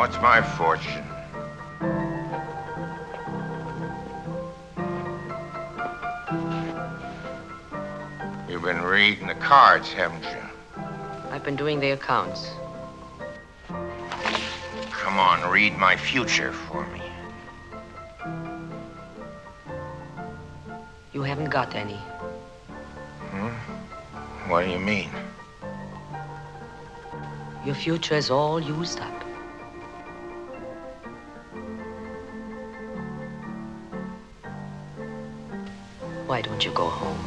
What's my fortune? You've been reading the cards, haven't you? I've been doing the accounts. Come on, read my future for me. You haven't got any. What do you mean? Your future is all used up. Why don't you go home?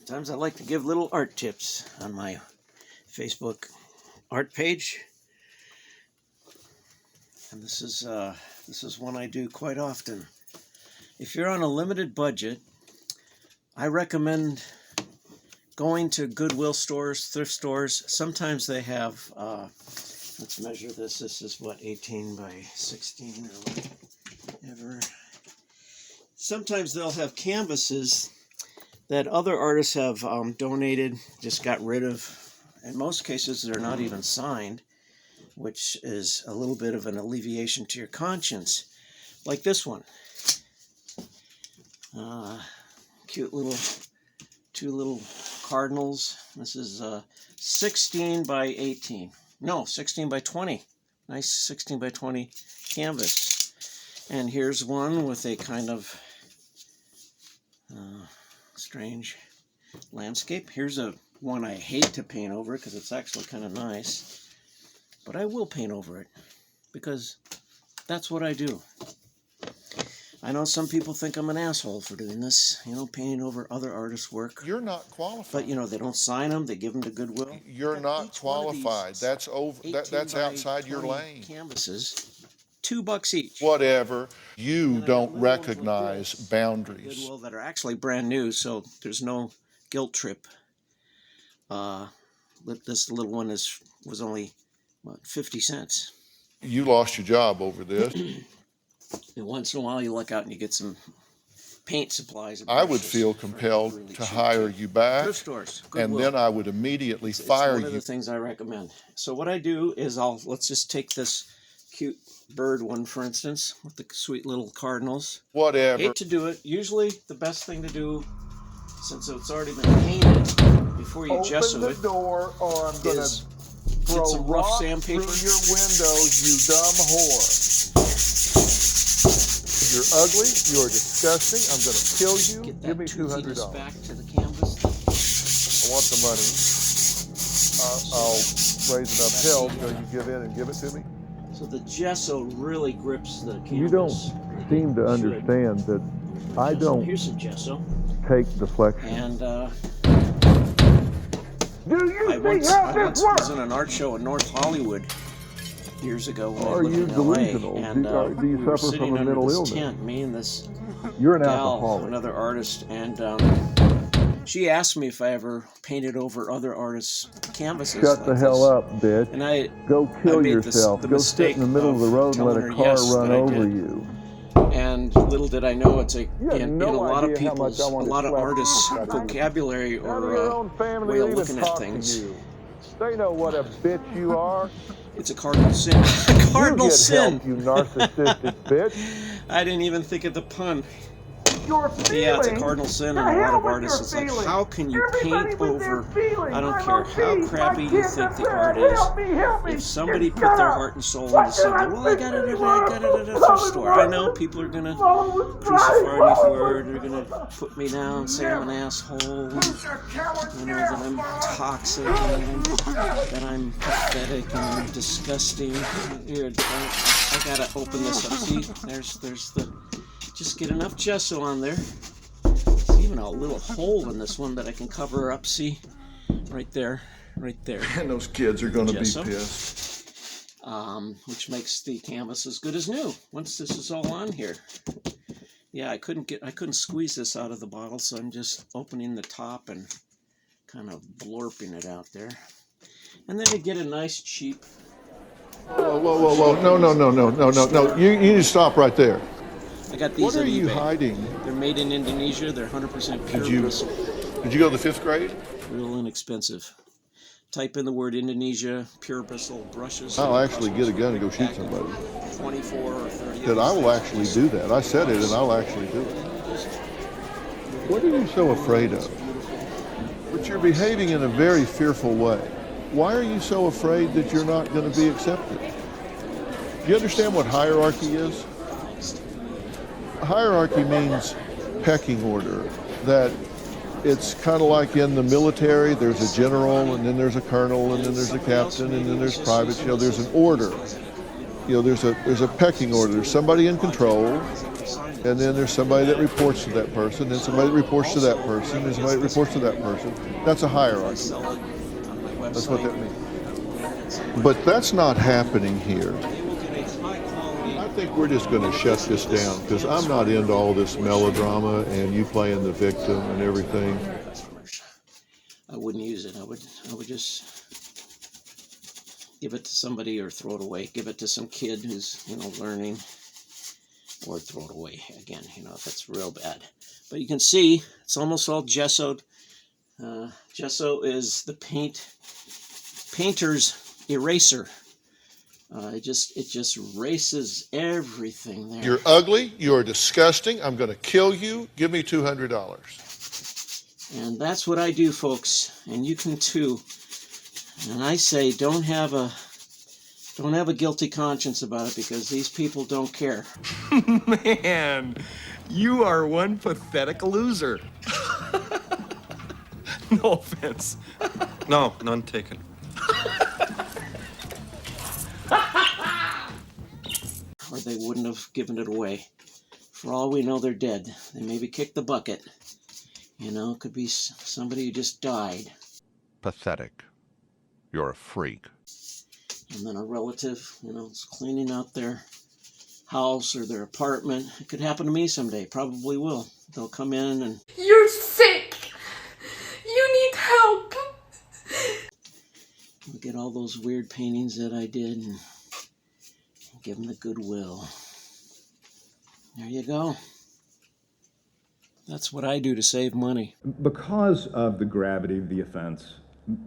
Sometimes I like to give little art tips on my Facebook art page, and this is one I do quite often. If you're on a limited budget, I recommend going to Goodwill stores, thrift stores. Sometimes they have, let's measure this. This is what, 18 by 16 or whatever. Sometimes they'll have canvases that other artists have donated, just got rid of. In most cases, they're not even signed, which is a little bit of an alleviation to your conscience. Like this one. Cute little, two little cardinals. This is 16 by 18. No, 16 by 20. Nice 16 by 20 canvas. And here's one with a kind of strange landscape. Here's a one I hate to paint over because it's actually kind of nice, but I will paint over it because that's what I do. I know some people think I'm an asshole for doing this, painting over other artists' work. You're not qualified. But they don't sign them; they give them to Goodwill. You're not qualified. That's over. That's outside your lane. Canvases, $2 each. Whatever. You And I don't got little ones recognize like this boundaries. Goodwill that are actually brand new, so there's no guilt trip. This little one was only 50 cents. You lost your job over this. And once in a while, you look out and you get some paint supplies. I would feel compelled really to cheap. hire you back, Thrift stores, and Goodwill. then I would immediately It's fire one of you. the things I recommend. So what I do is let's just take this cute bird one, for instance, with the sweet little cardinals. Whatever. Hate to do it. Usually the best thing to do, since it's already been painted, before you gesso Open it, the door, or I'm gonna is throw get some rough rocks sandpaper. through your windows, you dumb whore. You're ugly. You're disgusting. I'm gonna kill you. Get that Give me toothiness $200. back to the canvas. I want the money. I'll raise it uphill so you give in and give it to me. So the gesso really grips the canvas. You don't seem to Should. understand that I Gesso. don't Here's some gesso. take deflection. And Do you I once was in an art show in North Hollywood years ago when I Are lived you in LA. delusional? And Do you we were suffer sitting from a under mental this illness? tent, me and this You're an gal, alcoholic. another artist, and she asked me if I ever painted over other artists' canvases. Shut like the hell this. up, bitch. And I Go kill made yourself. the Go sit mistake in the middle of the road and let telling a her car yes, run that I over did. you. And little did I know, it's You in have a no lot of idea how much people's, I a want to lot of slap artists' the shit out of you. vocabulary None of your or own family way of even looking at talk to things. you. They know what a bitch you are. It's a cardinal sin. A cardinal you get sin. help, you narcissistic bitch. I didn't even think of the pun. Your Yeah, it's a feelings? cardinal sin, To and a lot hell of with artists, your it's like, feelings. how can you Everybody paint with their over, feelings. I don't I'm care on how peace. crappy My you kids think are the scared. art is. Help me. If somebody Just put shut their up. heart and soul What into something, can well, I got it at a thrift Come store. I know people are going to crucify me for it, they're going to put me down, say I'm an asshole, that I'm toxic, and that I'm pathetic and disgusting. Here, I gotta open this up. See, there's the, just get enough gesso on there. There's even a little hole in this one that I can cover up. See, right there. And those kids are going to be Gesso. pissed. Which makes the canvas as good as new once this is all on here. Yeah, I couldn't squeeze this out of the bottle, so I'm just opening the top and kind of blorping it out there. And then I get a nice cheap Whoa, whoa, whoa, whoa. No. You need to stop right there. I got these What on are you eBay. hiding? They're made in Indonesia. They're 100% pure bristle. Did you go to the 5th grade? Real inexpensive. Type in the word Indonesia, pure bristle brushes. I'll actually get a gun and go shoot somebody. 24 or 30. That I will actually do that. I said it and I'll actually do it. What are you so afraid of? But you're behaving in a very fearful way. Why are you so afraid that you're not going to be accepted? Do you understand what hierarchy is? Hierarchy means pecking order. That it's kind of like in the military, there's a general, and then there's a colonel, and then there's a captain, and then there's privates. You know, there's an order. You know, there's a pecking order. There's somebody in control, and then there's somebody that reports to that person, and somebody that reports to that person, and somebody that reports to that person. That's a hierarchy. That's what that means. But that's not happening here. I think we're just going to shut this down because I'm not into all this melodrama and you playing the victim and everything. I wouldn't use it. I would just give it to somebody or throw it away. Give it to some kid who's, learning, or throw it away again, if it's real bad. But you can see it's almost all gessoed. Gesso is the painter's eraser. It just erases everything there. You're ugly. You're disgusting. I'm going to kill you. Give me $200. And that's what I do, folks. And you can too. And I say, don't have a guilty conscience about it because these people don't care. Man, you are one pathetic loser. No offense. No, none taken. Or they wouldn't have given it away. For all we know, they're dead. They maybe kicked the bucket. It could be somebody who just died. Pathetic. You're a freak. And then a relative, is cleaning out their house or their apartment. It could happen to me someday. Probably will. They'll come in and... You're sick! You need help! Look at all those weird paintings that I did and give them the goodwill. There you go. That's what I do to save money. Because of the gravity of the offense,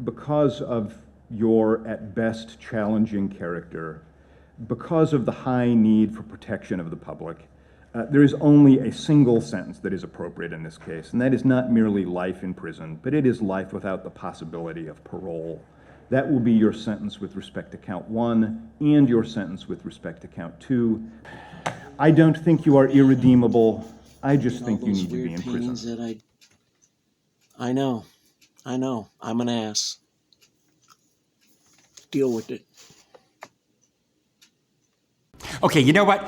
because of your, at best, challenging character, because of the high need for protection of the public, there is only a single sentence that is appropriate in this case, and that is not merely life in prison, but it is life without the possibility of parole. That will be your sentence with respect to count 1 and your sentence with respect to count 2. I don't think you are irredeemable. I just think you need to be in prison. I know. I'm an ass. Deal with it. Okay, you know what?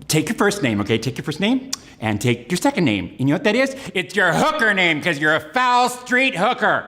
Take your first name, okay? Take your first name and take your second name. You know what that is? It's your hooker name because you're a foul street hooker.